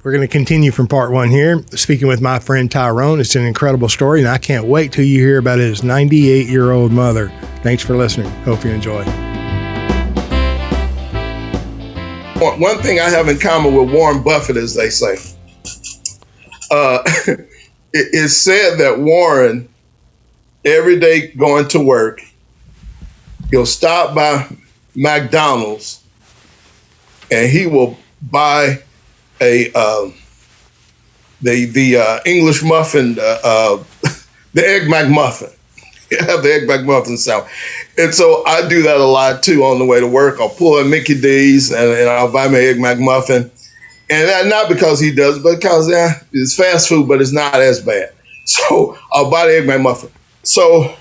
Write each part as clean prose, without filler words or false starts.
we're going to continue from part one here, speaking with my friend Tyrone. It's an incredible story, and I can't wait till you hear about his 98-year-old mother. Thanks for listening. Hope you enjoy. One thing I have in common with Warren Buffett, as they say, it's said that Warren, every day going to work, he'll stop by McDonald's and he will buy the English muffin, the Egg McMuffin. You have the Egg McMuffin sound. And so I do that a lot too on the way to work. I'll pull a Mickey D's and I'll buy my Egg McMuffin. And not because he does, but because it's fast food, but it's not as bad. So I'll buy the Egg McMuffin. So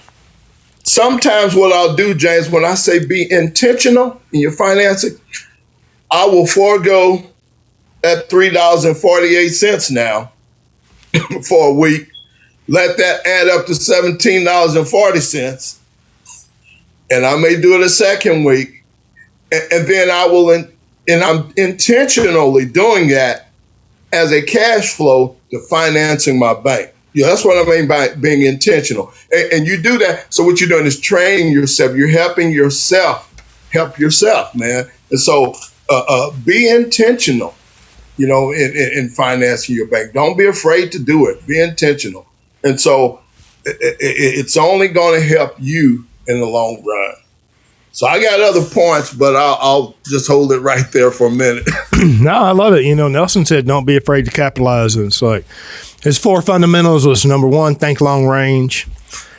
sometimes what I'll do, James, when I say be intentional in your financing, I will forego at $3.48 now for a week. Let that add up to $17.40. And I may do it a second week. And then I will, and I'm intentionally doing that as a cash flow to financing my bank. Yeah, that's what I mean by being intentional. And you do that. So what you're doing is training yourself. You're helping yourself. Help yourself, man. And so be intentional, in financing your bank. Don't be afraid to do it. Be intentional. And so it's only going to help you in the long run. So I got other points, but I'll just hold it right there for a minute. No, I love it. Nelson said, don't be afraid to capitalize. And it's like his 4 fundamentals was number 1, think long range.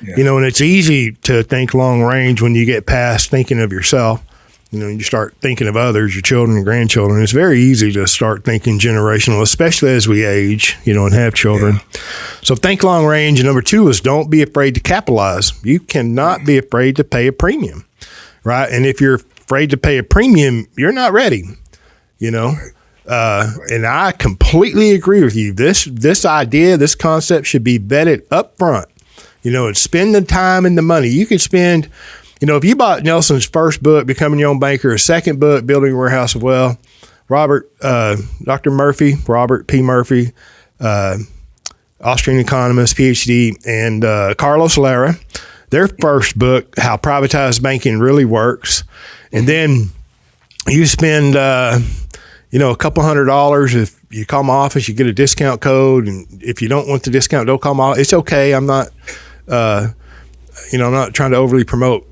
Yeah. And it's easy to think long range when you get past thinking of yourself. You start thinking of others, your children and grandchildren. It's very easy to start thinking generational, especially as we age, and have children. Yeah. So think long range. And number 2 is don't be afraid to capitalize. You cannot be afraid to pay a premium, right? And if you're afraid to pay a premium, you're not ready, And I completely agree with you. This idea, this concept should be vetted up front, and spend the time and the money. You could spend... if you bought Nelson's first book, Becoming Your Own Banker, a second book, Building Your Warehouse of Wealth, Robert P. Murphy, Austrian economist, PhD, and Carlos Lara, their first book, How Privatized Banking Really Works. And then you spend, a couple $100. If you call my office, you get a discount code. And if you don't want the discount, don't call my office. It's okay. I'm not, I'm not trying to overly promote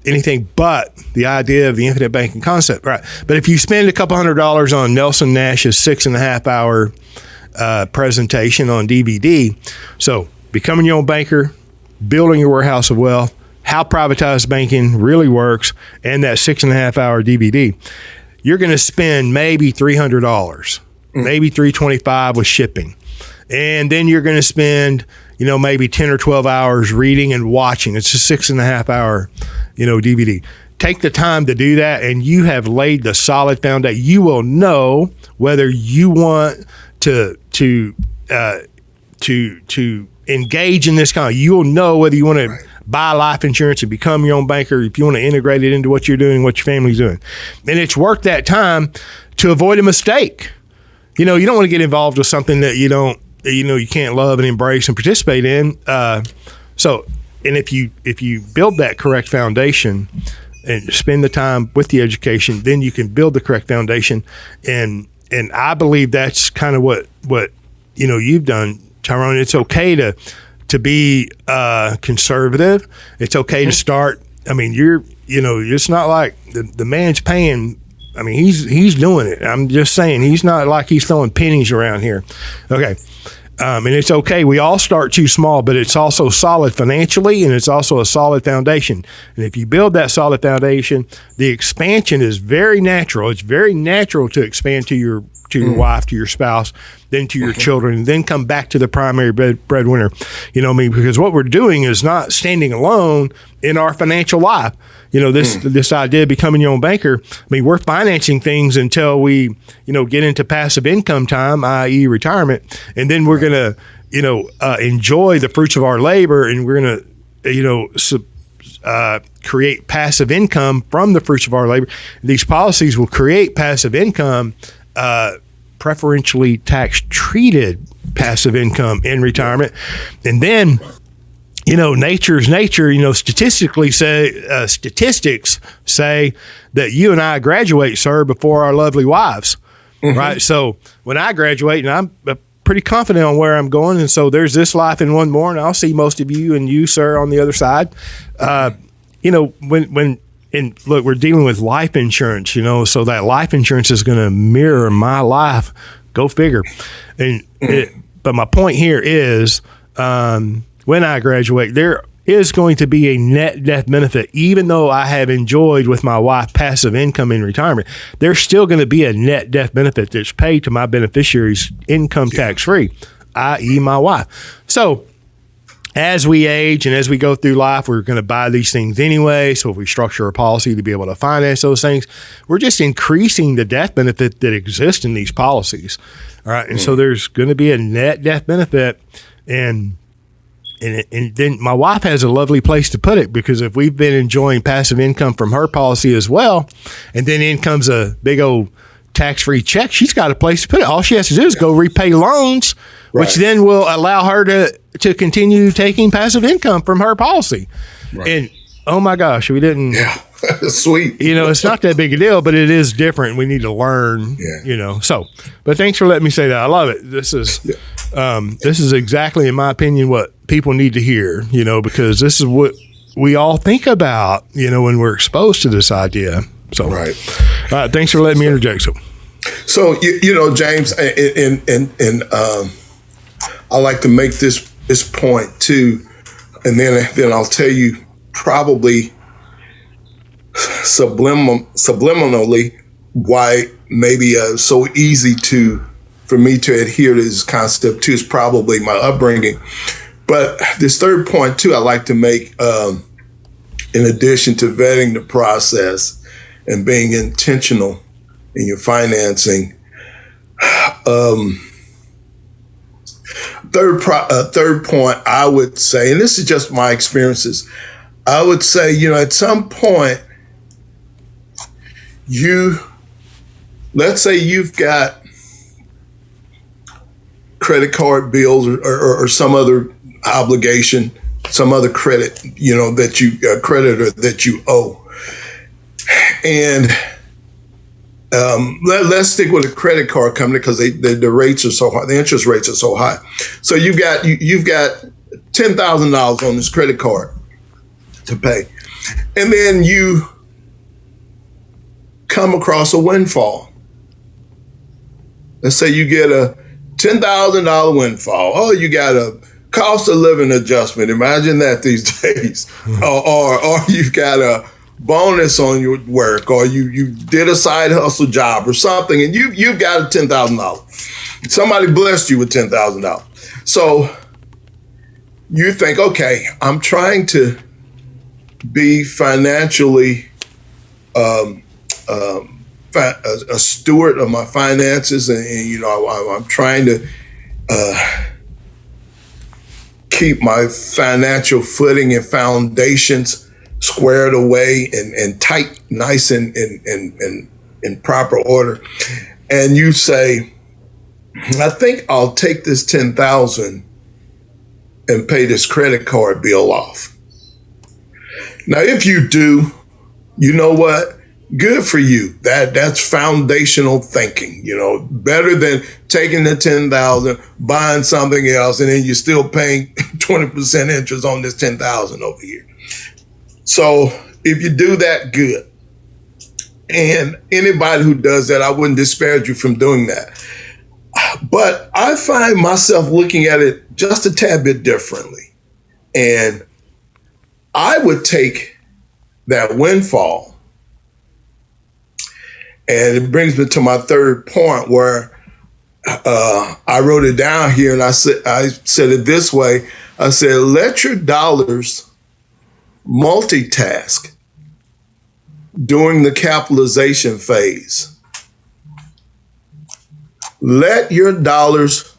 anything but the idea of the infinite banking concept, right? But if you spend a couple $100 on Nelson Nash's 6.5 hour presentation on DVD, so Becoming Your Own Banker, Building Your Warehouse of Wealth, How Privatized Banking Really Works, and that 6.5 hour DVD, you're going to spend maybe $300, maybe $325 with shipping. And then you're going to spend, maybe 10 or 12 hours reading and watching. It's a 6.5 hour, DVD. Take the time to do that, and you have laid the solid foundation. You will know whether you want to engage in this kind. You will know whether you want to buy life insurance and become your own banker, if you want to integrate it into what you're doing, what your family's doing. And it's worth that time to avoid a mistake. You don't want to get involved with something that you can't love and embrace and participate in. And if you build that correct foundation and spend the time with the education, then you can build the correct foundation. And I believe that's kind of what you've done, Tyrone. It's okay to be conservative. It's okay to start. I mean, it's not like the man's paying. I mean, he's doing it. I'm just saying, he's not like he's throwing pennies around here. Okay. And it's okay. We all start too small, but it's also solid financially, and it's also a solid foundation. And if you build that solid foundation, the expansion is very natural. It's very natural to expand to your wife, to your spouse, then to your children, and then come back to the primary breadwinner. Because what we're doing is not standing alone in our financial life. This idea of becoming your own banker. I mean, we're financing things until we, get into passive income time, i.e. retirement. And then we're going to, enjoy the fruits of our labor, and we're going to, create passive income from the fruits of our labor. These policies will create passive income, preferentially tax treated passive income in retirement. And then, nature's nature, statistics say that you and I graduate, sir, before our lovely wives. Right. So when I graduate, and I'm pretty confident on where I'm going, and so there's this life and one more, and I'll see most of you and you, sir, on the other side. And look, we're dealing with life insurance, so that life insurance is going to mirror my life. Go figure. But my point here is, when I graduate, there is going to be a net death benefit. Even though I have enjoyed with my wife passive income in retirement, there's still going to be a net death benefit that's paid to my beneficiaries income tax free, i.e. my wife. So as we age and as we go through life, we're going to buy these things anyway. So if we structure a policy to be able to finance those things, we're just increasing the death benefit that exists in these policies. All right. And so there's going to be a net death benefit. And then my wife has a lovely place to put it, because if we've been enjoying passive income from her policy as well, and then in comes a big old tax-free check, she's got a place to put it. All she has to do is go repay loans, which then will allow her to continue taking passive income from her policy. Right. And oh my gosh, we didn't. Yeah, sweet. It's not that big a deal, but it is different. We need to learn. Yeah. So, but thanks for letting me say that. I love it. This is exactly, in my opinion, what people need to hear. Because this is what we all think about. When we're exposed to this idea. So, right. Thanks for letting me interject. So James, and I like to make this point too, and then I'll tell you probably subliminally why maybe so easy for me to adhere to this concept too is probably my upbringing. But this third point too, I like to make, in addition to vetting the process and being intentional in your financing. Third point, I would say, and this is just my experiences, I would say, at some point, let's say you've got credit card bills or some other obligation, some other credit, that you creditor that you owe. And let's stick with a credit card company because the rates are so high, the interest rates are so high. So you've got $10,000 on this credit card to pay, and then you come across a windfall. Let's say you get a $10,000 windfall. Oh, you got a cost of living adjustment. Imagine that these days, or you've got a bonus on your work, or you did a side hustle job or something, and you've got a $10,000. Somebody blessed you with $10,000. So you think, okay, I'm trying to be financially a steward of my finances, and I'm trying to keep my financial footing and foundations squared away and tight, nice and in proper order. And you say, I think I'll take this $10,000 and pay this credit card bill off. Now, if you do, you know what? Good for you. That's foundational thinking, better than taking the $10,000, buying something else, and then you're still paying 20% interest on this $10,000 over here. So if you do that, good. And anybody who does that, I wouldn't disparage you from doing that. But I find myself looking at it just a tad bit differently. And I would take that windfall. And it brings me to my third point, where I wrote it down here, and I said it this way. I said, let your dollars multitask during the capitalization phase. Let your dollars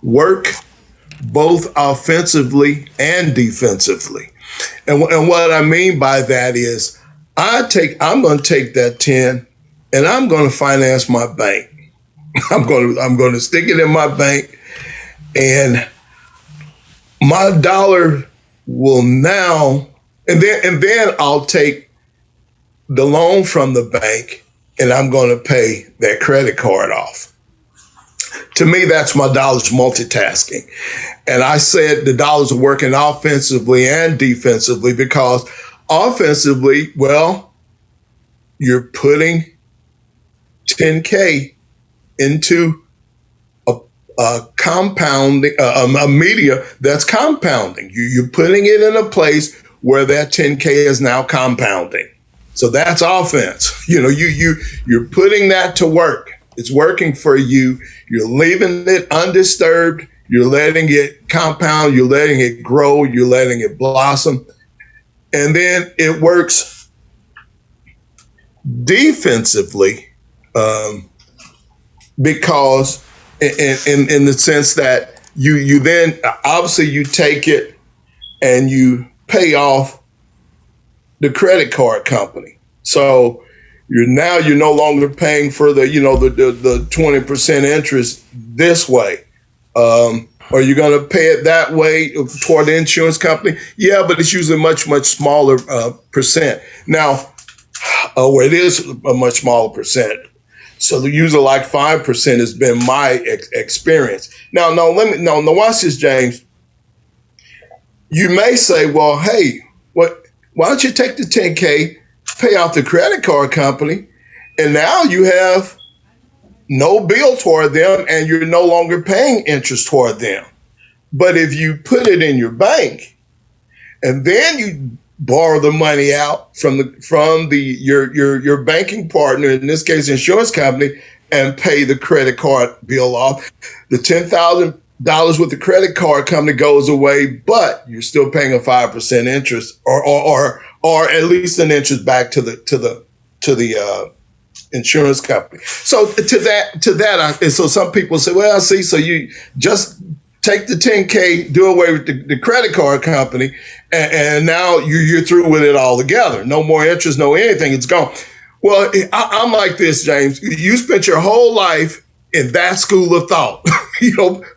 work both offensively and defensively. And what I mean by that is I'm going to take that 10 and I'm going to finance my bank. I'm going to stick it in my bank, and my dollar will now, and then I'll take the loan from the bank, and I'm going to pay that credit card off. To me, that's my dollars multitasking. And I said the dollars are working offensively and defensively, because offensively, well, you're putting 10K into a compounding, a media that's compounding. You're putting it in a place where that 10K is now compounding. So that's offense. You're putting that to work. It's working for you. You're leaving it undisturbed. You're letting it compound. You're letting it grow. You're letting it blossom. And then it works defensively, because in the sense that you then obviously you take it and you pay off the credit card company. So you're no longer paying for the 20% interest this way. Are you going to pay it that way toward the insurance company? Yeah, but it's usually much smaller percent. Now, it is a much smaller percent. So the usually like 5% has been my experience. Now, watch this, James. You may say, well, hey, why don't you take the 10K, pay off the credit card company, and now you have no bill toward them and you're no longer paying interest toward them. But if you put it in your bank and then you borrow the money out from your banking partner, in this case, insurance company, and pay the credit card bill off, the $10,000 with the credit card company goes away, but you're still paying a 5% interest, or at least an interest back to the insurance company. So to that, so some people say, well, see, so you just take the 10K, do away with the credit card company, and now you're through with it altogether. No more interest, no anything. It's gone. Well, I'm like this, James. You spent your whole life in that school of thought,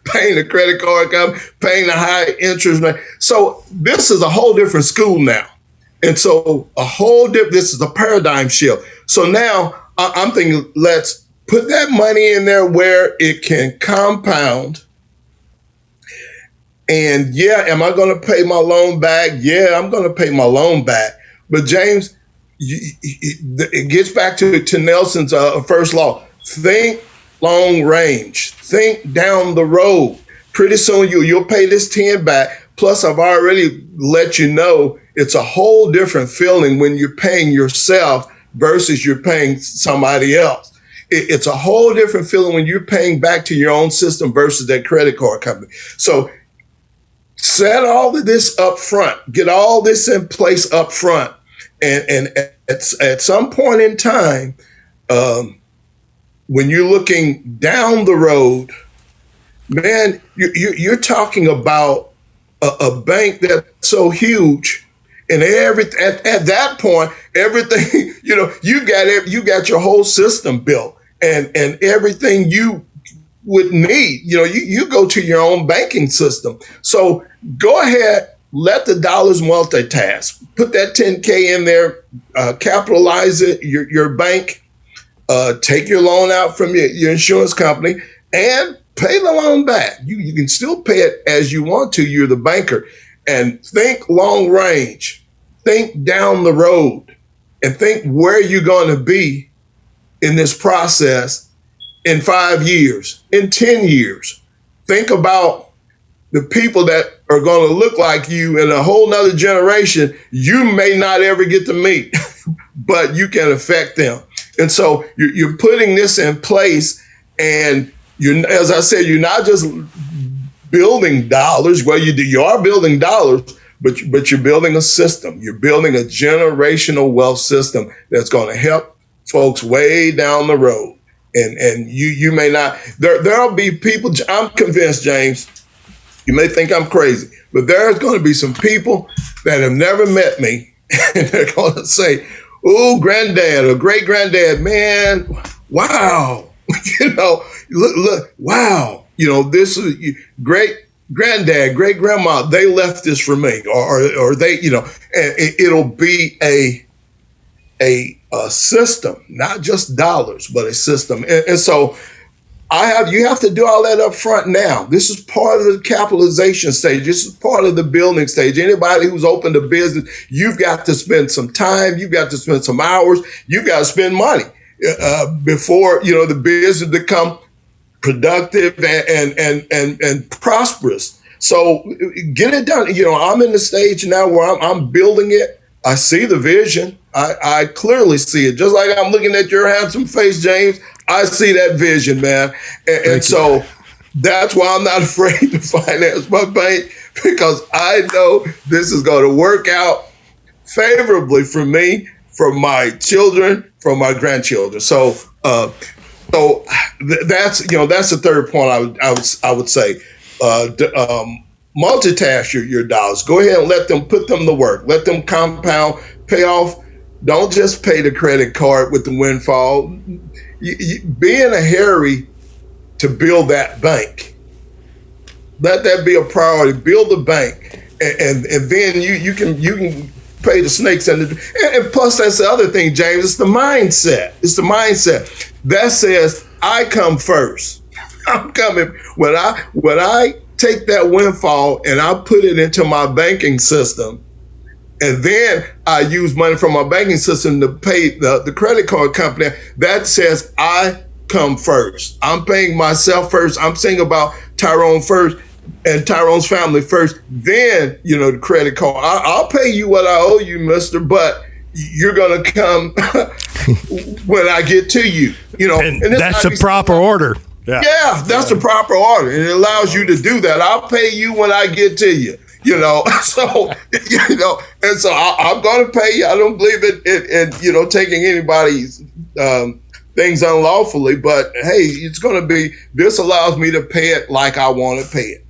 paying the credit card company, paying the high interest. So this is a whole different school now. And so this is a paradigm shift. So now I'm thinking, let's put that money in there where it can compound. And yeah, am I going to pay my loan back? Yeah, I'm going to pay my loan back. But James, it gets back to Nelson's first law. Think long range. Think down the road. Pretty soon you'll pay this 10 back. Plus, I've already let you know it's a whole different feeling when you're paying yourself versus you're paying somebody else. It's a whole different feeling when you're paying back to your own system versus that credit card company. So set all of this up front, get all this in place up front. And at some point in time, when you're looking down the road, man, you're talking about a bank that's so huge. And at that point, everything, you got your whole system built and everything you would need. You go to your own banking system. So go ahead, let the dollars multitask. Put that 10K in there, capitalize it, your bank, take your loan out from your insurance company and pay the loan back. You can still pay it as you want to. You're the banker. And think long range, think down the road, and think where you're going to be in this process in 5 years, in 10 years. Think about the people that are going to look like you in a whole nother generation. You may not ever get to meet, but you can affect them. And so you're putting this in place, and as I said, you're not just building dollars. Well, you are building dollars, but you're building a system. You're building a generational wealth system that's going to help folks way down the road. And you may not, there'll be people, I'm convinced, James, you may think I'm crazy, but there's going to be some people that have never met me, and they're going to say, oh, granddad or great granddad, man, wow, Look, wow, this is great granddad, great grandma, they left this for me, or they, and it'll be a system, not just dollars, but a system. And so you have to do all that up front now. This is part of the capitalization stage. This is part of the building stage. Anybody who's opened a business, you've got to spend some time. You've got to spend some hours. You've got to spend money before, the business become productive and prosperous. So get it done. I'm in the stage now where I'm building it. I see the vision. I clearly see it. Just like I'm looking at your handsome face, James, I see that vision, man. And so that's why I'm not afraid to finance my bank, because I know this is going to work out favorably for me, for my children, for my grandchildren. So that's the third point I would say. Multitask your dollars. Go ahead and put them to work. Let them compound, pay off. Don't just pay the credit card with the windfall. Be in a hurry to build that bank. Let that be a priority. Build the bank, and then you can pay the snakes and plus that's the other thing, James. It's the mindset. It's the mindset that says I come first. I'm coming when I take that windfall and I put it into my banking system, and then I use money from my banking system to pay the credit card company. That says I come first. I'm paying myself first. I'm saying about Tyrone first and Tyrone's family first. Then, the credit card. I'll pay you what I owe you, mister, but you're going to come when I get to you. And that's the proper order. Yeah, that's the proper order. And it allows you to do that. I'll pay you when I get to you. So, and so I'm going to pay you. I don't believe in taking anybody's things unlawfully, but hey, this allows me to pay it like I want to pay it.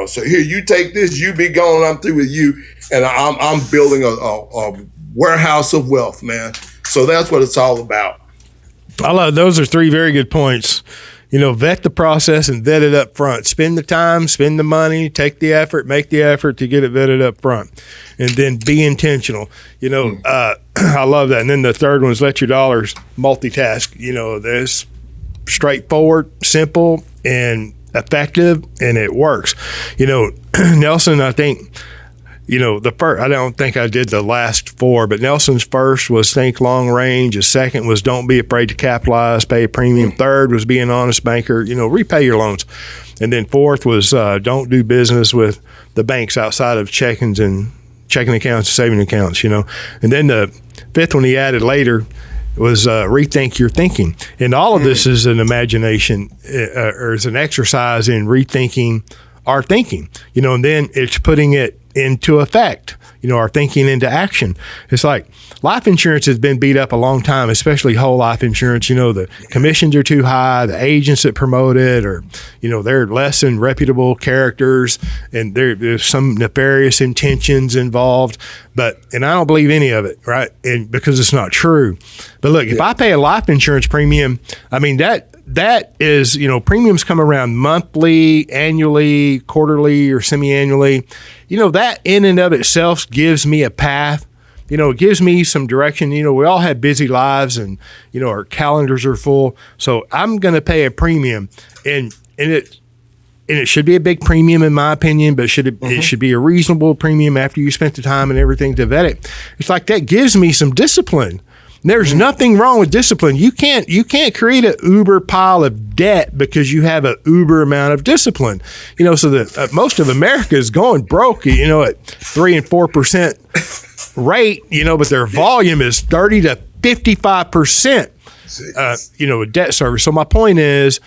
So here, you take this, you be gone, I'm through with you, and I'm building a warehouse of wealth, man. So that's what it's all about. I love those are three very good points. Vet the process and vet it up front. Spend the time, spend the money, take the effort, make the effort to get it vetted up front, and then be intentional. I love that. And then the third one is let your dollars multitask. That's straightforward, simple, and effective, and it works. Nelson, I think, the first, I don't think I did the last four, but Nelson's first was think long range. His second was don't be afraid to capitalize, pay a premium. Third was be an honest banker, repay your loans. And then fourth was don't do business with the banks outside of checking accounts, saving accounts, And then the fifth one he added later was rethink your thinking. And all of this is an imagination or is an exercise in rethinking our thinking, and then it's putting it into effect, our thinking into action. It's like life insurance has been beat up a long time, especially whole life insurance. The commissions are too high, the agents that promote it, or, they're less than reputable characters, and there's some nefarious intentions involved. And I don't believe any of it, right? And because it's not true. But look, if I pay a life insurance premium, I mean, that is, premiums come around monthly, annually, quarterly, or semi-annually. That in and of itself gives me a path. It gives me some direction. We all have busy lives and, our calendars are full. So I'm going to pay a premium and it should be a big premium in my opinion, but it should be a reasonable premium after you spent the time and everything to vet it. It's like that gives me some discipline. There's nothing wrong with discipline. You can't create an uber pile of debt because you have an uber amount of discipline. So that most of America is going broke, at 3 and 4% rate, but their volume is 30 to 55%, debt service. So my point is,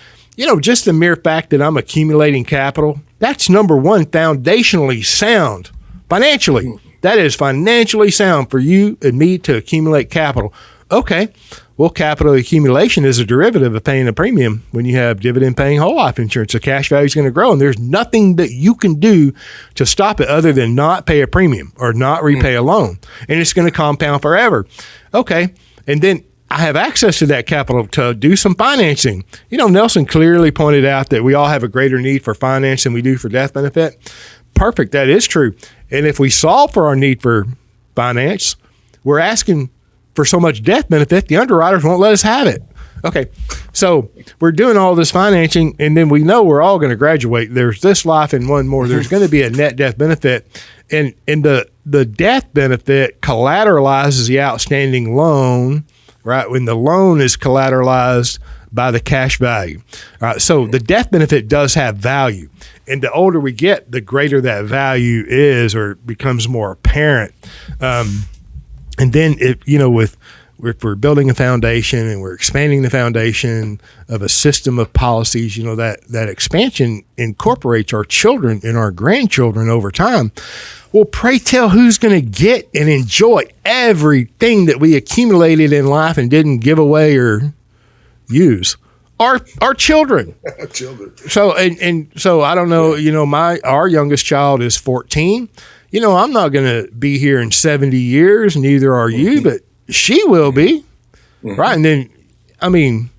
just the mere fact that I'm accumulating capital, that's number one, foundationally sound financially. That is financially sound for you and me to accumulate capital. Okay, well, capital accumulation is a derivative of paying a premium when you have dividend-paying whole life insurance. The cash value is going to grow, and there's nothing that you can do to stop it other than not pay a premium or not repay a loan, and it's going to compound forever. Okay, and then I have access to that capital to do some financing. Nelson clearly pointed out that we all have a greater need for finance than we do for death benefit. Perfect. That is true. And if we solve for our need for finance, we're asking for so much death benefit, the underwriters won't let us have it. Okay. So we're doing all this financing, and then we know we're all going to graduate. There's this life and one more. There's going to be a net death benefit. And the death benefit collateralizes the outstanding loan, right? When the loan is collateralized by the cash value. All right. So the death benefit does have value. And the older we get, the greater that value is, or it becomes more apparent. And then, if we're building a foundation and we're expanding the foundation of a system of policies, that expansion incorporates our children and our grandchildren over time. Well, pray tell who's going to get and enjoy everything that we accumulated in life and didn't give away or use? Our children. Children. So, so I don't know, our youngest child is 14. I'm not going to be here in 70 years, neither are you, but she will be, right? And then,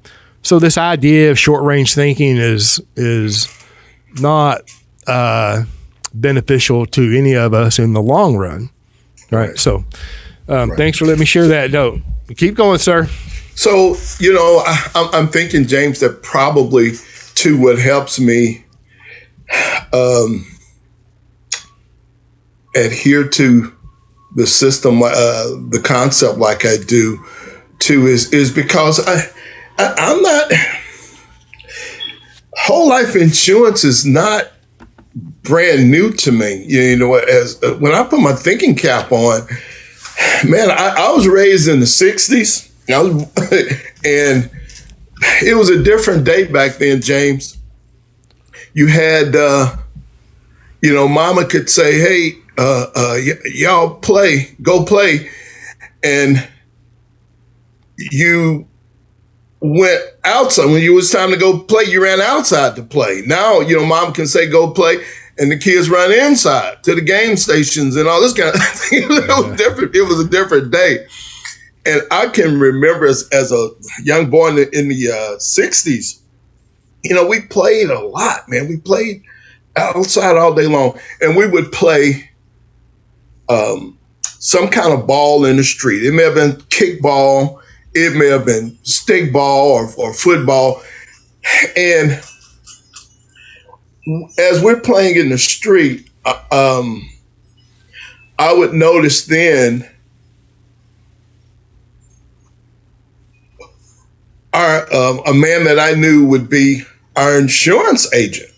so this idea of short range thinking is not beneficial to any of us in the long run, right? So, thanks for letting me share that note. Keep going, sir. So, I'm thinking, James, that probably too what helps me adhere to the system, the concept like I do too, is because I'm not, whole life insurance is not brand new to me. When I put my thinking cap on, man, I was raised in the 60s. And it was a different day back then, James. You had, mama could say, hey, y'all go play. And you went outside. When it was time to go play, you ran outside to play. Now, mom can say, go play. And the kids run inside to the game stations and all this kind of thing. It was different. It was a different day. And I can remember as a young boy in the 60s, we played a lot, man. We played outside all day long. And we would play some kind of ball in the street. It may have been kickball. It may have been stick ball or football. And as we're playing in the street, I would notice then a man that I knew would be our insurance agent,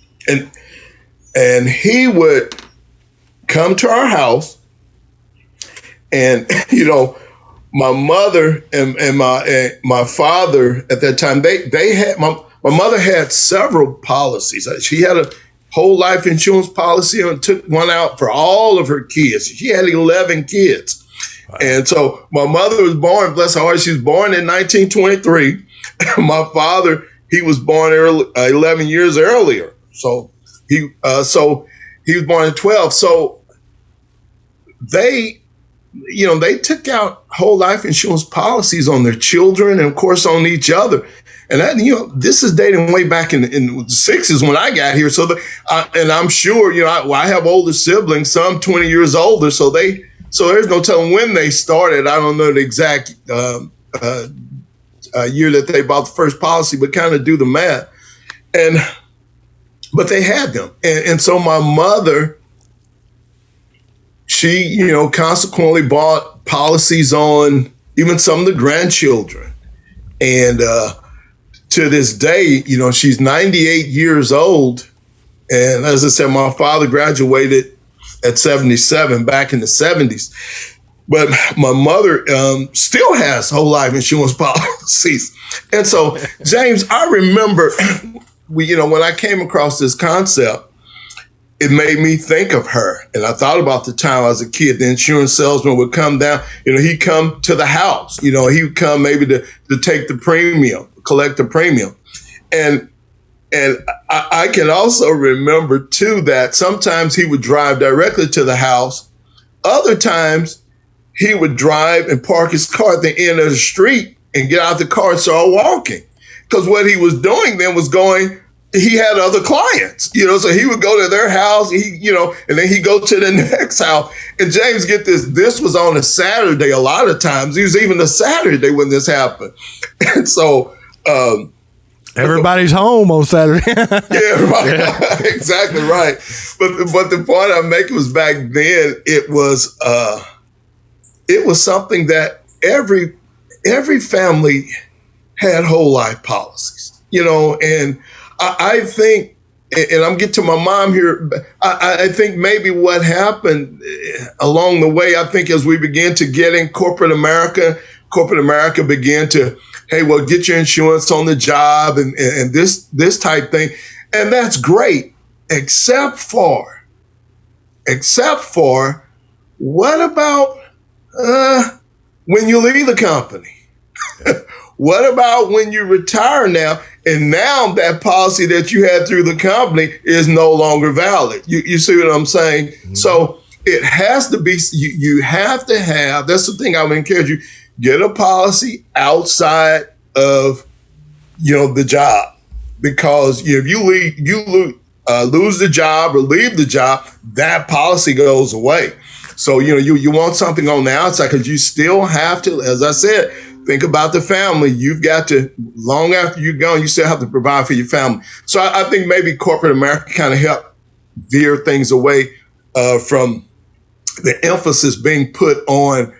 and he would come to our house, and my mother and my father at that time, they had my mother had several policies. She had a whole life insurance policy and took one out for all of her kids. She had 11 kids. Wow. And so my mother was born, bless her heart, she was born in 1923. My father, he was born 11 years earlier. So he was born in 12. So they took out whole life insurance policies on their children and of course on each other. And that, this is dating way back in the 60s when I got here. So and I'm sure, I have older siblings, some 20 years older. So there's no telling when they started. I don't know the exact year that they bought the first policy, but kind of do the math. But they had them. And so my mother, she, consequently bought policies on even some of the grandchildren. And to this day, she's 98 years old. And as I said, my father graduated at 77 back in the 70s. But my mother still has whole life insurance policies. And so, James, I remember, when I came across this concept, it made me think of her. And I thought about the time I was a kid, the insurance salesman would come down, he'd come to the house, he would come maybe to take the premium, collect the premium. And I can also remember too, that sometimes he would drive directly to the house. Other times he would drive and park his car at the end of the street and get out the car and start walking. Because what he was doing then was he had other clients, so he would go to their house, and then he'd go to the next house. And James, get this was on a Saturday a lot of times. It was even a Saturday when this happened. And so, everybody's home on Saturday. Yeah, right. Yeah. Exactly right. But the point I'm making was back then it was something that every family had whole life policies, and I think, and I'm getting to my mom here, I think maybe what happened along the way, I think as we began to get in corporate America began to, hey, well, get your insurance on the job and this type thing. And that's great, except for what about when you leave the company? What about when you retire now? And now that policy that you had through the company is no longer valid. You see what I'm saying? Mm-hmm. So it has to be, you have to have, that's the thing I would encourage you, get a policy outside of, the job. Because if you lose the job or leave the job, that policy goes away. So, you want something on the outside because you still have to, as I said, think about the family. You've got to, long after you're gone, you still have to provide for your family. So I think maybe corporate America kind of helped veer things away from the emphasis being put on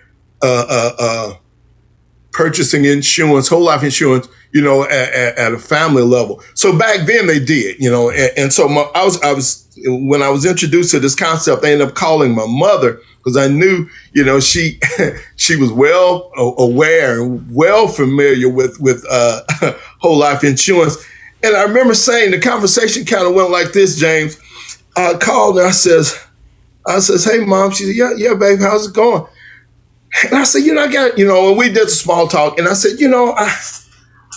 purchasing insurance, whole life insurance, at a family level. So back then they did, and so I was when I was introduced to this concept, I ended up calling my mother because I knew, she was well aware and well familiar with whole life insurance. And I remember saying the conversation kind of went like this, James. I called and I says, hey, Mom. She said, yeah, babe, how's it going? And I said, I got, and we did the small talk. And I said,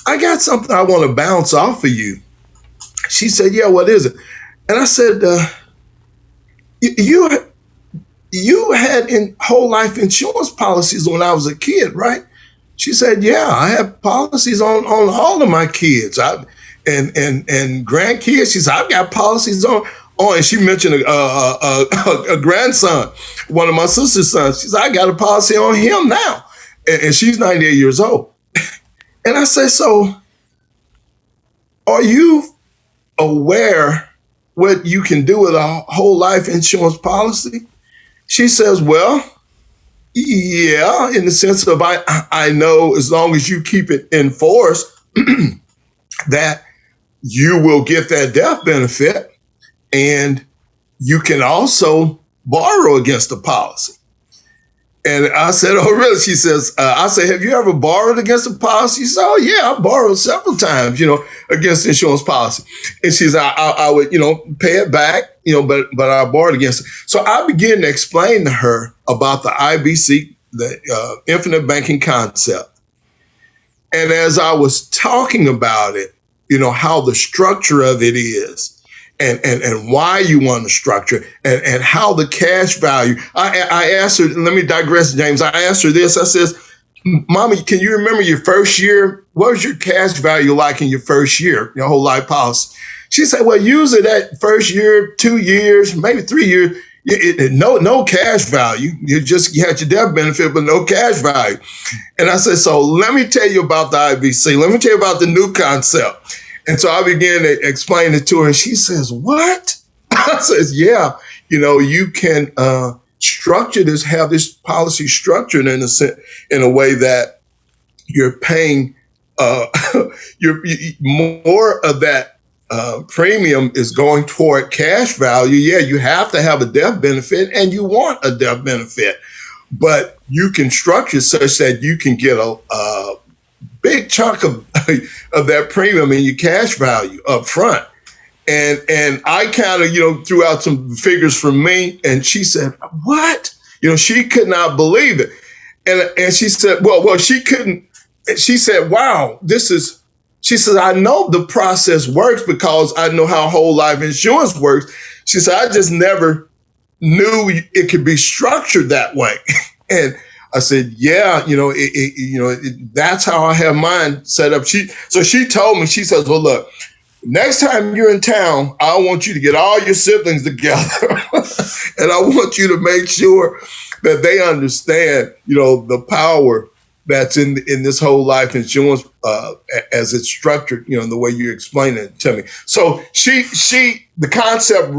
I got something I want to bounce off of you. She said, yeah, what is it? And I said, you had whole life insurance policies when I was a kid, right? She said, yeah, I have policies on all of my kids and grandkids. She said, I've got policies on, and she mentioned a grandson, one of my sister's sons. She said, I got a policy on him now. And she's 98 years old. And I said, so are you aware what you can do with a whole life insurance policy? She says, well, yeah, in the sense of I know as long as you keep it in force that you will get that death benefit and you can also borrow against the policy. And I said, oh, really? She says, I said, have you ever borrowed against a policy? She said, oh, yeah, I borrowed several times, against insurance policy. And she said, I would, pay it back, but I borrowed against it. So I began to explain to her about the IBC, the infinite banking concept. And as I was talking about it, how the structure of it is, and why you want to structure and how the cash value. I asked her, let me digress, James. I asked her this. I says, Mommy, can you remember your first year? What was your cash value like in your first year, your whole life policy? She said, well, usually that first year, 2 years, maybe 3 years, no cash value. You had your death benefit, but no cash value. And I said, so let me tell you about the IBC. Let me tell you about the new concept. And so I began to explain it to her, and she says, what? I says, yeah, you can structure this, have this policy structured in a way that you're paying more of that premium is going toward cash value. Yeah, you have to have a death benefit, and you want a death benefit, but you can structure such that you can get a big chunk of that premium in your cash value up front. And I kind of, threw out some figures from me, and she said, what? She could not believe it. And she said, well, she couldn't. She said, wow, she said, I know the process works because I know how whole life insurance works. She said, I just never knew it could be structured that way. And I said, yeah, that's how I have mine set up. She told me, she says, well, look, next time you're in town, I want you to get all your siblings together and I want you to make sure that they understand, the power that's in this whole life insurance as it's structured, the way you explain it to me. So the concept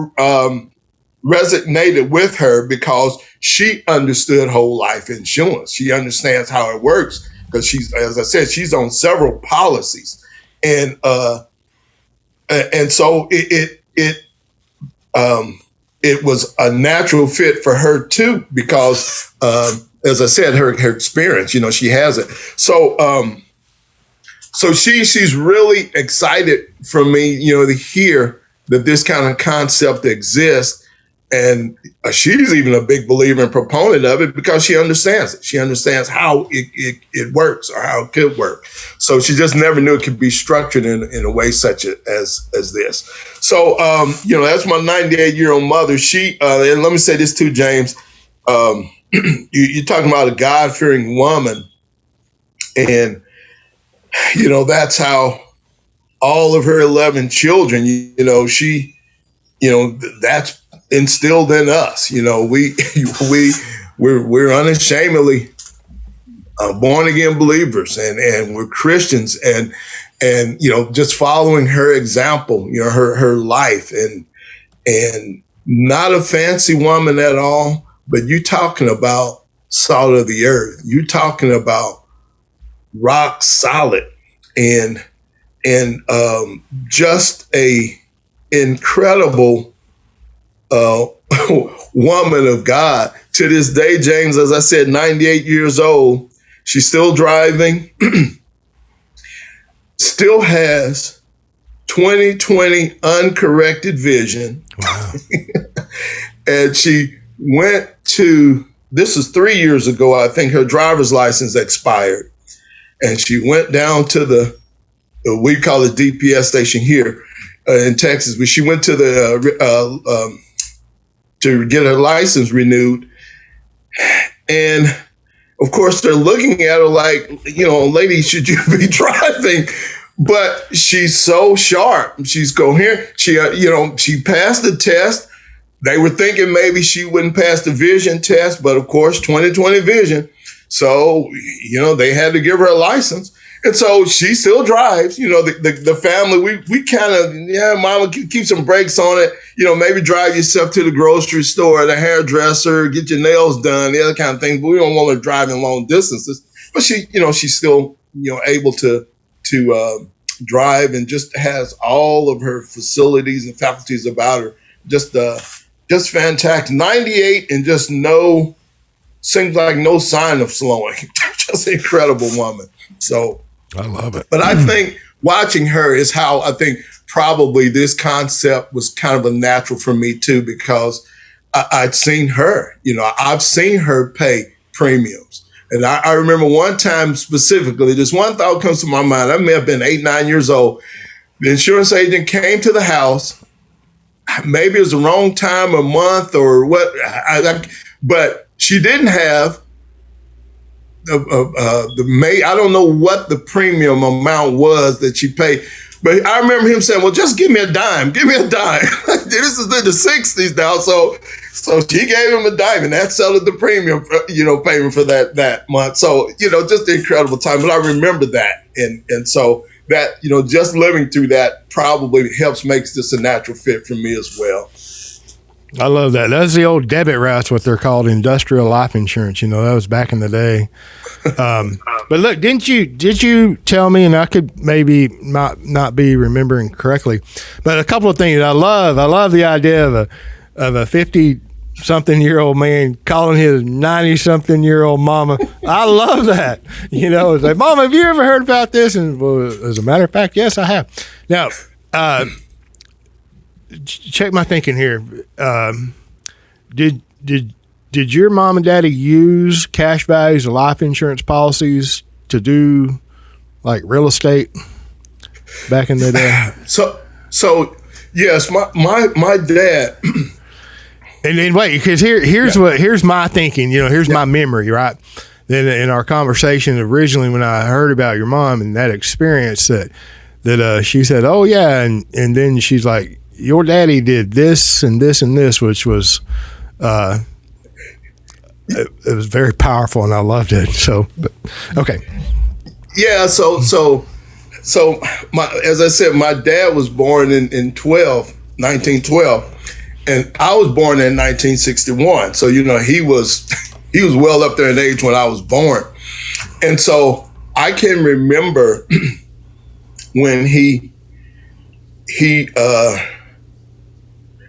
resonated with her because she understood whole life insurance. She understands how it works because as I said, she's on several policies, and so it was a natural fit for her too because as I said, her experience, she has it. So she's really excited for me, to hear that this kind of concept exists. And she's even a big believer and proponent of it because she understands it. She understands how it works or how it could work. So she just never knew it could be structured in a way such as this. So, that's my 98-year-old mother. She, and let me say this too, James, you're talking about a God-fearing woman. And, that's how all of her 11 children, she, that's instilled in us. We're unashamedly born again believers, and we're Christians, and just following her example, her life, and not a fancy woman at all, but you talking about salt of the earth. You talking about rock solid, and just a incredible woman of God. To this day, James, as I said, 98 years old, she's still driving, still has 20/20 uncorrected vision. Wow. And she went to, this was 3 years ago, I think her driver's license expired. And she went down to we call it DPS station here in Texas, but she went to to get her license renewed. And of course, they're looking at her like, lady, should you be driving? But she's so sharp. She's coherent. She passed the test. They were thinking maybe she wouldn't pass the vision test, but of course, 20/20 vision. So, they had to give her a license. And so she still drives, the family, we kind of, mama, keep some brakes on it, maybe drive yourself to the grocery store, the hairdresser, get your nails done, the other kind of things. But we don't want her driving long distances. But she's still, able to drive, and just has all of her facilities and faculties about her. Just fantastic. 98 and just seems like no sign of slowing. Just an incredible woman. So I love it. But I think watching her is how I think probably this concept was kind of a natural for me too, because I'd seen her, I've seen her pay premiums. And I remember one time specifically, this one thought comes to my mind. I may have been 8, 9 years old. The insurance agent came to the house. Maybe it was the wrong time of month or what, but she didn't have I don't know what the premium amount was that she paid, but I remember him saying, well, just give me a dime. Give me a dime. This is in the 60s now. So she gave him a dime, and that settled the premium, payment for that month. So, just an incredible time. But I remember that. And so that, just living through that probably makes this a natural fit for me as well. I love that. That's the old debit routes, what they're called, industrial life insurance. That was back in the day. But look, did you tell me, and I could maybe not be remembering correctly, but a couple of things I love the idea of a 50-something-year-old man calling his 90-something-year-old mama. I love that. It's like, Mama, have you ever heard about this? And well, as a matter of fact, yes, I have. Now, check my thinking here. Did your mom and daddy use cash values of life insurance policies to do like real estate back in the day? So yes, my dad. And then wait, because here's my thinking. Here's my memory, right? then in our conversation originally, when I heard about your mom and that experience, that she said, "Oh yeah," and then she's like, "Your daddy did this and this and this," which was it was very powerful, and I loved it. So, but, okay, yeah. So as I said, my dad was born in 1912, and I was born in 1961. So he was well up there in age when I was born, and so I can remember when he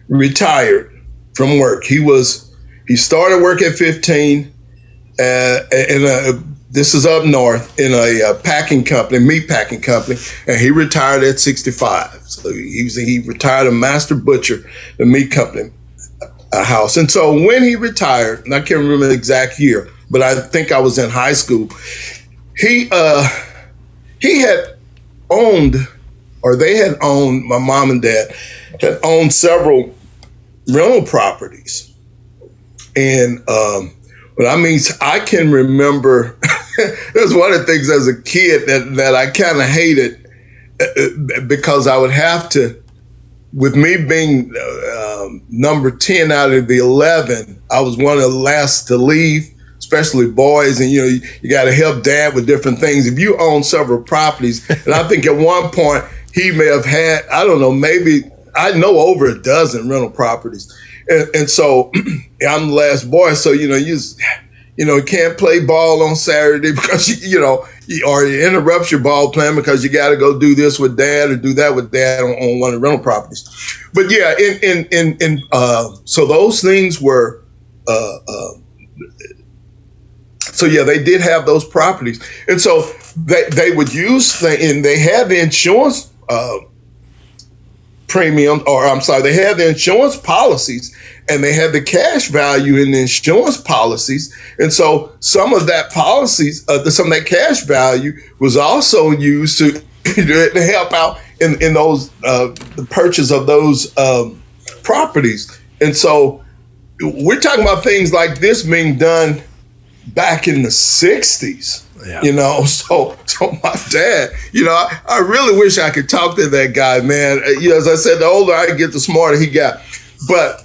retired from work. He started work at 15 this is up north in a meat packing company, and he retired at 65. So he retired a master butcher, the meat company house. And so when he retired, and I can't remember the exact year, but I think I was in high school, he had owned, or they had owned, my mom and dad had owned several rental properties. And I can remember, that's one of the things as a kid that I kind of hated, because I would have to, with me being number 10 out of the 11, I was one of the last to leave, especially boys. And, you got to help dad with different things. If you own several properties, and I think at one point he may have had, I don't know, maybe, I know over a dozen rental properties. And so I'm the last boy. So, you can't play ball on Saturday because, or it interrupts your ball plan because you got to go do this with dad or do that with dad on one of the rental properties. But yeah, so those things were, so yeah, they did have those properties. And so they would use, and they had the insurance premium, or I'm sorry, they had the insurance policies, and they had the cash value in the insurance policies. And so some of that some of that cash value was also used to help out in those the purchase of those properties. And so we're talking about things like this being done back in the 60s. Yeah. So my dad, I really wish I could talk to that guy, man. As I said, the older I get, the smarter he got. But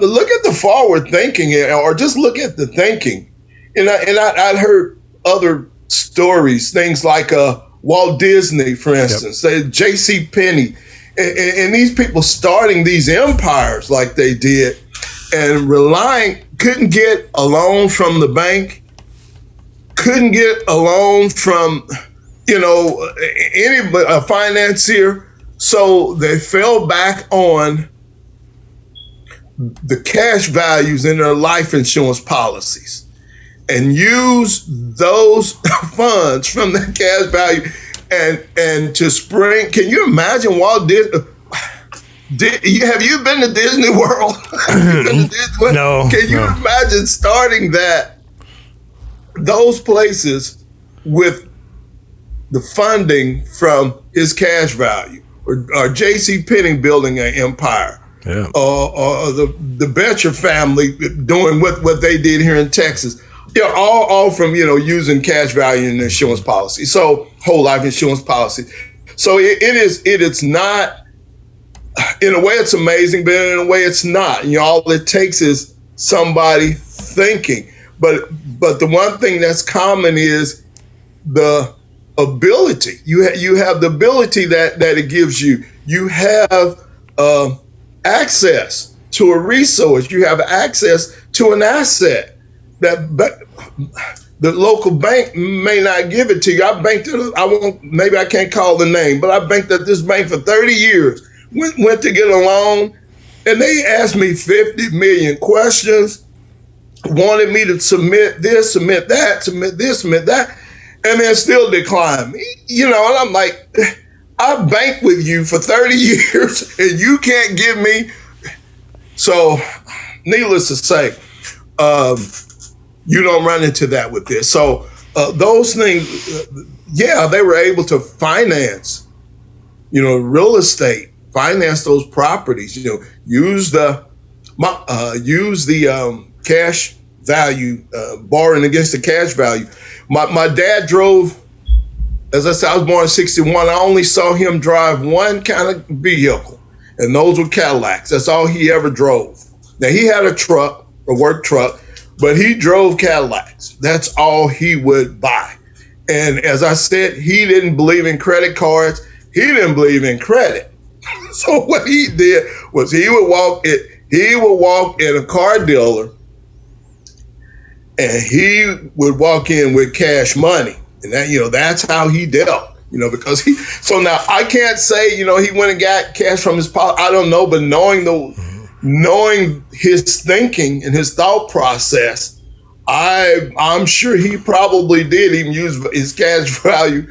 look at the forward thinking, or just look at the thinking. And I'd heard other stories, things like Walt Disney, for instance, J.C. Penney, and these people starting these empires like they did, and couldn't get a loan from the bank, couldn't get a loan from, a financier. So they fell back on the cash values in their life insurance policies and use those funds from the cash value and to spring. Can you imagine Walt Disney? Have you been to Disney World? No. Can you imagine starting those places with the funding from his cash value, or J.C. Penney building an empire, or the Betcher family doing what they did here in Texas? All from using cash value in the insurance policy, so whole life insurance policy. So it is not. In a way, it's amazing, but in a way, it's not. All it takes is somebody thinking. But the one thing that's common is the ability. You have the ability that it gives you. You have access to a resource. You have access to an asset that the local bank may not give it to you. Maybe I can't call the name, but I banked at this bank for 30 years. Went to get a loan, and they asked me 50 million questions, wanted me to submit this, submit that, submit this, submit that, and then still decline me. And I'm like, I banked with you for 30 years, and you can't give me. So, needless to say, you don't run into that with this. So, those things, they were able to finance, real estate. Finance those properties, use the cash value, borrowing against the cash value. My dad drove, as I said, I was born in 61. I only saw him drive one kind of vehicle, and those were Cadillacs. That's all he ever drove. Now, he had a truck, a work truck, but he drove Cadillacs. That's all he would buy. And as I said, he didn't believe in credit cards. He didn't believe in credit. So what he did was he would walk in a car dealer, and he would walk in with cash money. And that, that's how he dealt, because so now I can't say, he went and got cash from his pocket. I don't know, but knowing his thinking and his thought process, I'm sure he probably did even use his cash value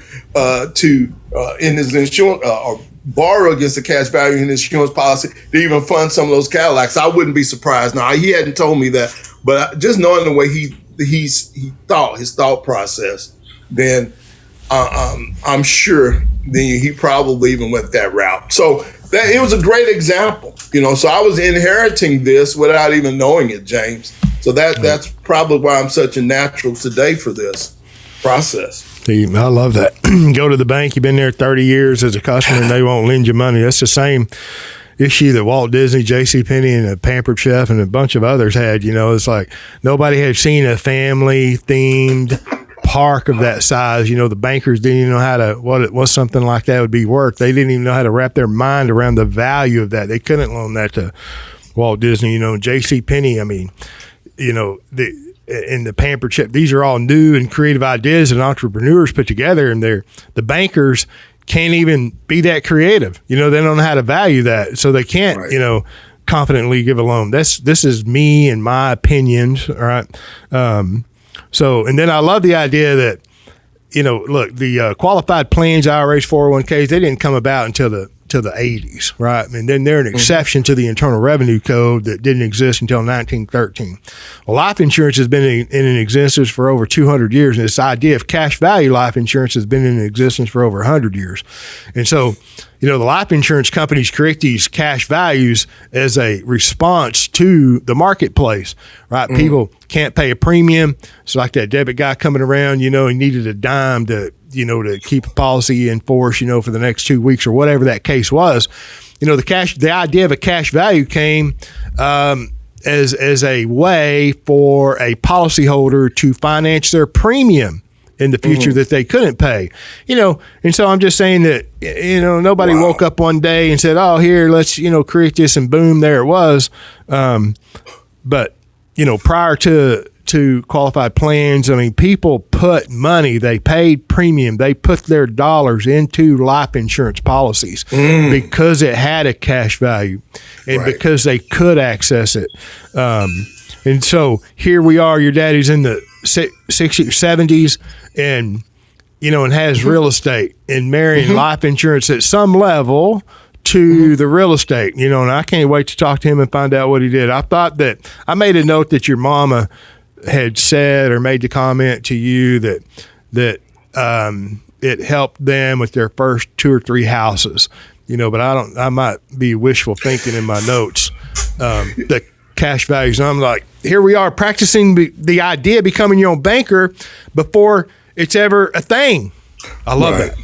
in his insurance or borrow against the cash value in his insurance policy to even fund some of those Cadillacs. I wouldn't be surprised. Now, he hadn't told me that, but just knowing the way he thought, his thought process, then I'm sure then he probably even went that route. So it was a great example, So I was inheriting this without even knowing it, James. So that's probably why I'm such a natural today for this process. I love that. Go to the bank, you've been there 30 years as a customer, and they won't lend you money. That's the same issue that Walt Disney, JCPenney, and the Pampered Chef and a bunch of others had. It's like nobody had seen a family-themed park of that size. The bankers didn't even know what something like that would be worth. They didn't even know how to wrap their mind around the value of that. They couldn't loan that to Walt Disney. JCPenney, in the Pampered Chef, these are all new and creative ideas that entrepreneurs put together, and the bankers can't even be that creative. They don't know how to value that, so they can't, right, confidently give a loan. This is me and my opinions, all right? So, and then I love the idea that, look, the qualified plans, IRAs, 401ks, they didn't come about until the 80s, right? And then they're an exception to the Internal Revenue Code that didn't exist until 1913. Well, life insurance has been in existence for over 200 years, and this idea of cash value life insurance has been in existence for over 100 years. And so, the life insurance companies create these cash values as a response to the marketplace, right? Mm. People can't pay a premium. It's like that debit guy coming around, he needed a dime to keep a policy in force, for the next 2 weeks or whatever that case was. The idea of a cash value came as a way for a policyholder to finance their premium in the future that they couldn't pay, and so I'm just saying that, nobody woke up one day and said, oh, here, let's, create this, and boom, there it was. But, prior to qualified plans, people put money, they paid premium, they put their dollars into life insurance policies because it had a cash value and because they could access it. And so here we are, your daddy's in the 60s, 70s, and has real estate and marrying life insurance at some level to the real estate, and I can't wait to talk to him and find out what he did. I thought that I made a note that your mama had said or made the comment to you that it helped them with their first 2 or 3 houses, but I might be wishful thinking in my notes, the cash values. And I'm like, here we are practicing the idea of becoming your own banker before it's ever a thing. I love that.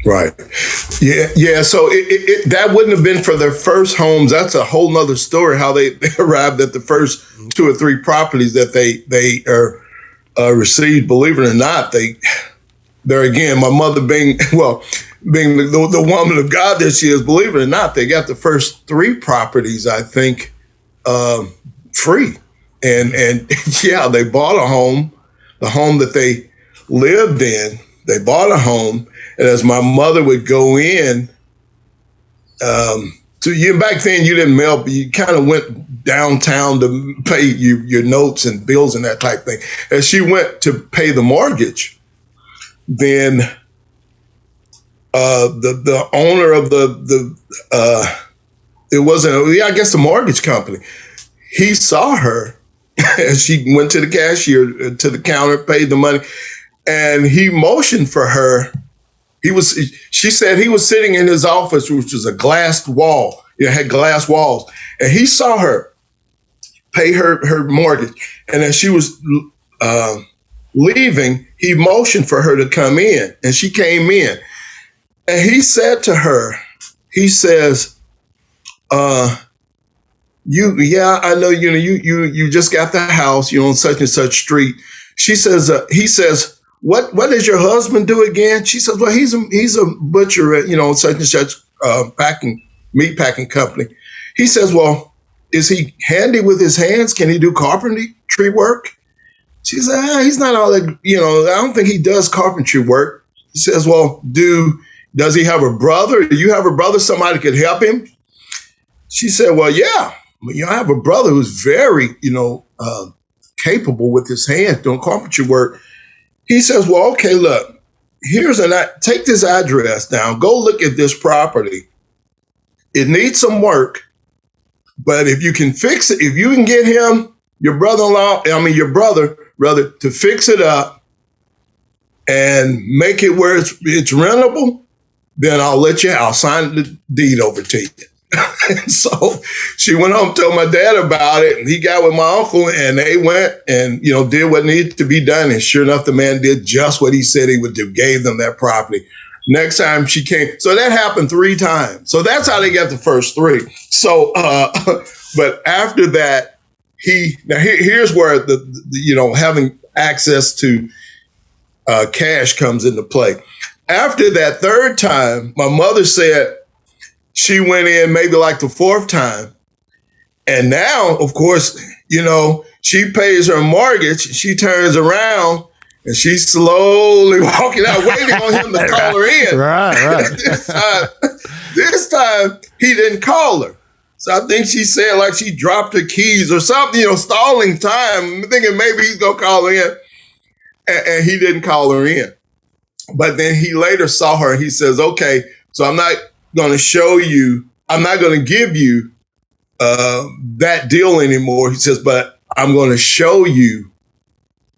Right. Yeah. So that wouldn't have been for their first homes. That's a whole nother story, how they arrived at the first 2 or 3 properties that they received. Believe it or not, they're again, my mother being the woman of God that she is, believe it or not, they got the first 3 properties, I think, free. And yeah, they bought a home, the home that they lived in. They bought a home. And as my mother would go in, to you back then, you didn't mail, you kind of went downtown to pay your notes and bills and that type of thing. As she went to pay the mortgage, then the owner of I guess the mortgage company, he saw her as she went to the cashier, to the counter, paid the money, and he motioned for her. She said he was sitting in his office, which was a glass wall. It had glass walls. And he saw her pay her mortgage. And as she was leaving, he motioned for her to come in, and she came in. And he said to her, he says, I know, you just got the house, you're on such and such street. She says, he says, what does your husband do again? She says, well, he's a butcher at, such and such meat packing company. He says, well, is he handy with his hands? Can he do carpentry work? She said, he's not all that, I don't think he does carpentry work. He says, well, does he have a brother? Do you have a brother, somebody could help him? She said, well, yeah, I have a brother who's very, capable with his hands doing carpentry work. He says, well, okay, look, take this address down. Go look at this property. It needs some work, but if you can fix it, if you can get him, your brother, rather, to fix it up and make it where it's rentable, then I'll sign the deed over to you. And so she went home, told my dad about it, and he got with my uncle, and they went and, did what needed to be done. And sure enough, the man did just what he said he would do, gave them that property. Next time she came, so that happened 3 times. So that's how they got the first 3. So, but after that, here's where the having access to cash comes into play. After that 3rd time, my mother said she went in maybe like the 4th time. And now, of course, she pays her mortgage. She turns around and she's slowly walking out, waiting on him to call her in. Right. This time, he didn't call her. So I think she said like she dropped her keys or something, stalling time, thinking maybe he's going to call her in. And he didn't call her in. But then he later saw her and he says, okay, so I'm not going to give you that deal anymore. He says, but I'm going to show you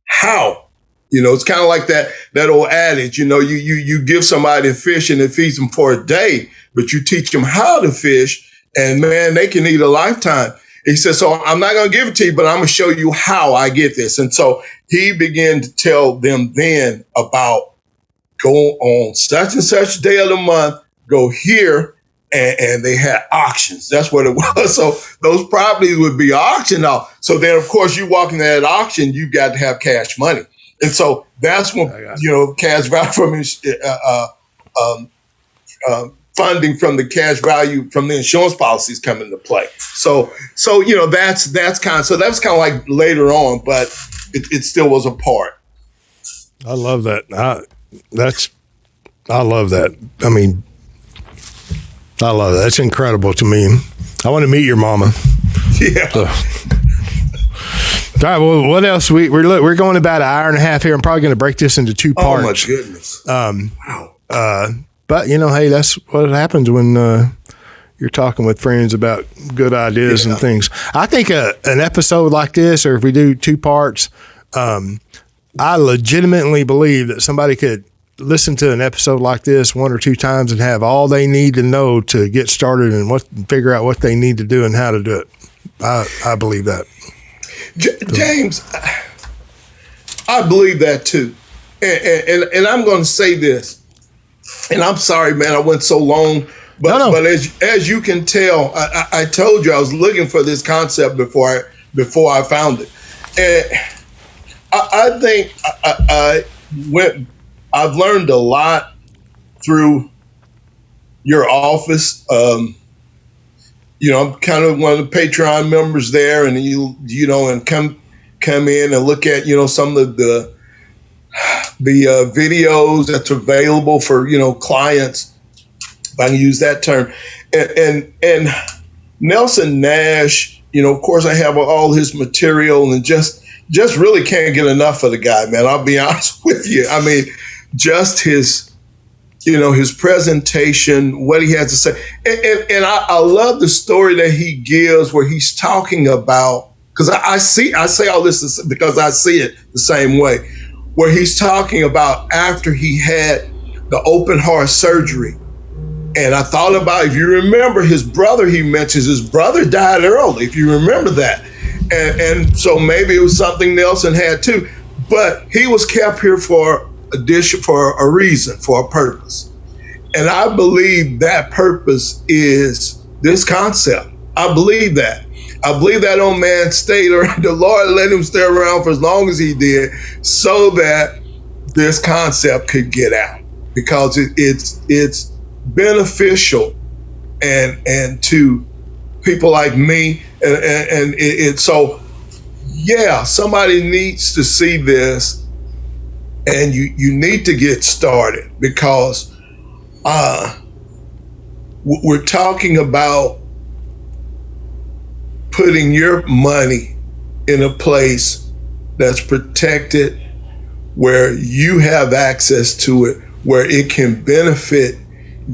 how. It's kind of like that old adage, you give somebody a fish and it feeds them for a day, but you teach them how to fish, and man, they can eat a lifetime. He says, so I'm not going to give it to you, but I'm going to show you how I get this. And so he began to tell them then about go on such and such day of the month, go here, and they had auctions. That's what it was. So those properties would be auctioned off. So then, of course, you walk into that auction, you got to have cash money. And so that's when, cash value from funding from the cash value from the insurance policies come into play. So that's kind of like later on, but it still was a part. I love that. I love that. I mean, I love that. That's incredible to me. I want to meet your mama. Yeah. So. All right. Well, what else? We're going about an hour and a half here. I'm probably going to break this into 2 parts. Oh my goodness. Wow. But hey, that's what happens when you're talking with friends about good ideas and things. I think an episode like this, or if we do 2 parts, I legitimately believe that somebody could listen to an episode like this 1 or 2 times and have all they need to know to get started and figure out what they need to do and how to do it. I believe that. James, I believe that too. And I'm going to say this, and I'm sorry, man, I went so long, but as you can tell, I told you I was looking for this concept before I found it. And I think I've learned a lot through your office. I'm kind of one of the Patreon members there, and and come in and look at some of the videos that's available for clients, if I can use that term, and Nelson Nash. Of course, I have all his material and just really can't get enough of the guy, man. I'll be honest with you. I mean, just his presentation, what he has to say. And I love the story that he gives where he's talking about, because I say all this because I see it the same way, where he's talking about after he had the open heart surgery. And I thought about, if you remember his brother, he mentions his brother died early, if you remember that. And so maybe it was something Nelson had too, but he was kept here for a reason, for a purpose. And I believe that purpose is this concept. I believe that. I believe that old man stayed around. The Lord let him stay around for as long as he did so that this concept could get out, because it's beneficial and to people like me. And it's so, yeah, somebody needs to see this, and you need to get started, because we're talking about putting your money in a place that's protected, where you have access to it, where it can benefit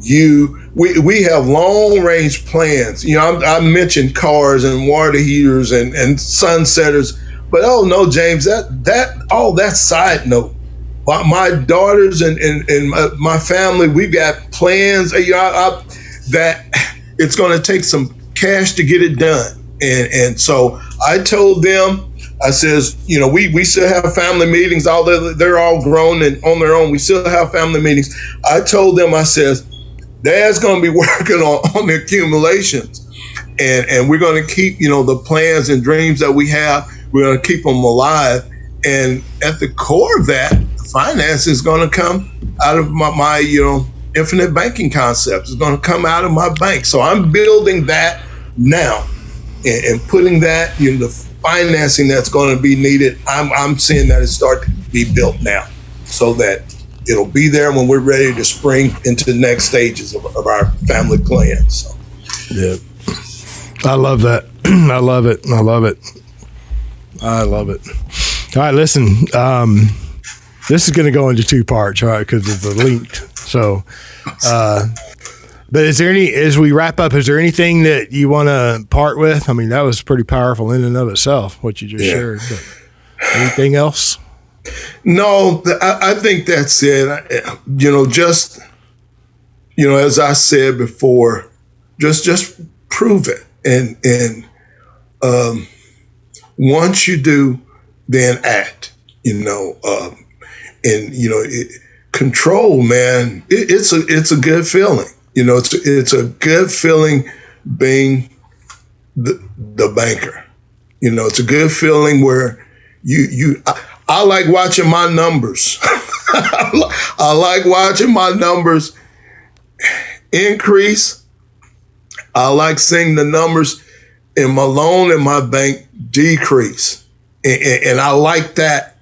you. We have long range plans. You know, I mentioned cars and water heaters and sunsetters, but oh no, James, that's side note. My daughters and my family, we've got plans that it's going to take some cash to get it done. And so I told them, I says, you know, we still have family meetings, although they're all grown and on their own. We still have family meetings. I told them, I says, Dad's going to be working on the accumulations, and we're going to keep, you know, the plans and dreams that we have. We're going to keep them alive. And at the core of that, the finance is going to come out of my you know, infinite banking concept. It's going to come out of my bank. So I'm building that now and putting that, you know, the financing that's going to be needed. I'm seeing that it's starting to be built now, so that it'll be there when we're ready to spring into the next stages of our family plan. So, yeah, I love that. I love it. I love it. I love it. All right, listen. This is going to go into two parts, all right, because of the linked. So, but is there any, as we wrap up, is there anything that you want to part with? I mean, that was pretty powerful in and of itself, what you just shared. But anything else? No, I think that's it. You know, just, you know, as I said before, just prove it. And once you do, then act, you know, and, you know, control, man, it's a good feeling. You know, it's a good feeling being the banker. You know, it's a good feeling where I like watching my numbers. I like watching my numbers increase. I like seeing the numbers in my loan and my bank decrease. And I like that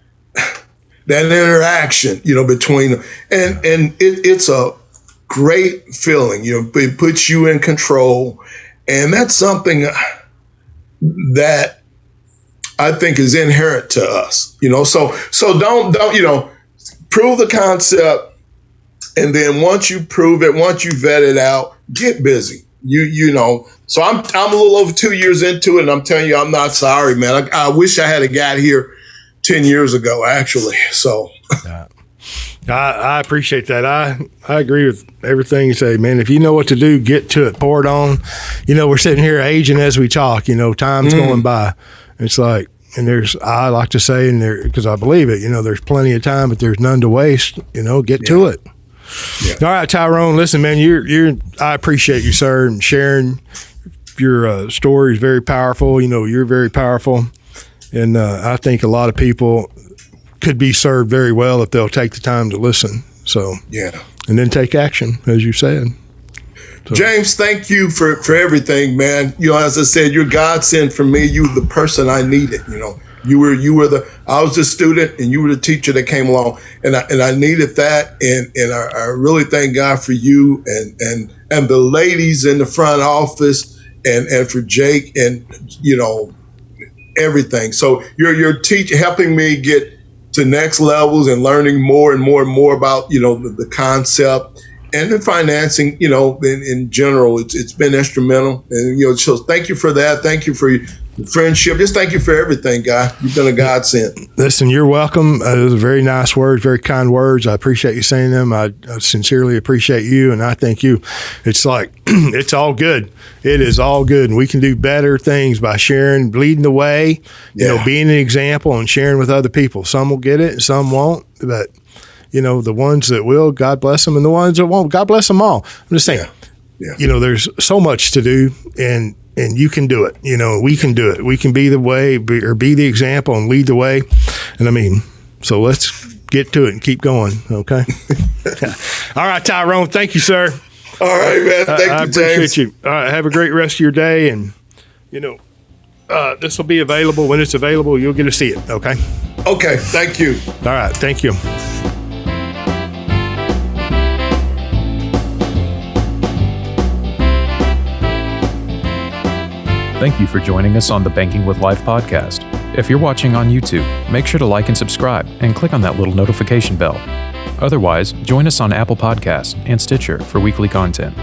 interaction, you know, between them. And it's a great feeling. You know, it puts you in control. And that's something that I think is inherent to us, you know. So don't you know, prove the concept, and then once you prove it, once you vet it out, get busy. You know. So I'm a little over 2 years into it, and I'm telling you, I'm not sorry, man. I wish I had got here 10 years ago, actually. So I appreciate that. I agree with everything you say, man. If you know what to do, get to it, pour it on. You know, we're sitting here aging as we talk. You know, time's going by. It's like, and I like to say, and there, because I believe it, you know, there's plenty of time, but there's none to waste. You know, get to it. Yeah. All right, Tyrone, listen, man, I appreciate you, sir, and sharing your story is very powerful. You know, you're very powerful. And I think a lot of people could be served very well if they'll take the time to listen. So, yeah. And then take action, as you said. So. James, thank you for everything, man. You know, as I said, you're godsend for me. You were the person I needed. You know, I was the student and you were the teacher that came along, and I needed that. And I really thank God for you and the ladies in the front office and for Jake and, you know, everything. So you're helping me get to next levels and learning more and more and more about, you know, the concept. And the financing, you know, in general, it's been instrumental. And, you know, so thank you for that. Thank you for friendship. Just thank you for everything, Guy. You've been a godsend. Listen, you're welcome. Those are very nice words, very kind words. I appreciate you saying them. I sincerely appreciate you, and I thank you. It's like, it's all good. It is all good, and we can do better things by sharing, leading the way, being an example and sharing with other people. Some will get it, some won't, but, the ones that will, God bless them, and the ones that won't, God bless them all. I'm just saying, there's so much to do, and you can do it. We can do it. We can be the way, be the example and lead the way. And so let's get to it and keep going. Okay. All right, Tyrone. Thank you, sir. All right, man. Thank you, I appreciate James. you. All right. Have a great rest of your day. And, this will be available. When it's available, you'll get to see it. Okay. Okay. Thank you. All right. Thank you. Thank you for joining us on the Banking with Life podcast. If you're watching on YouTube, make sure to like and subscribe and click on that little notification bell. Otherwise, join us on Apple Podcasts and Stitcher for weekly content.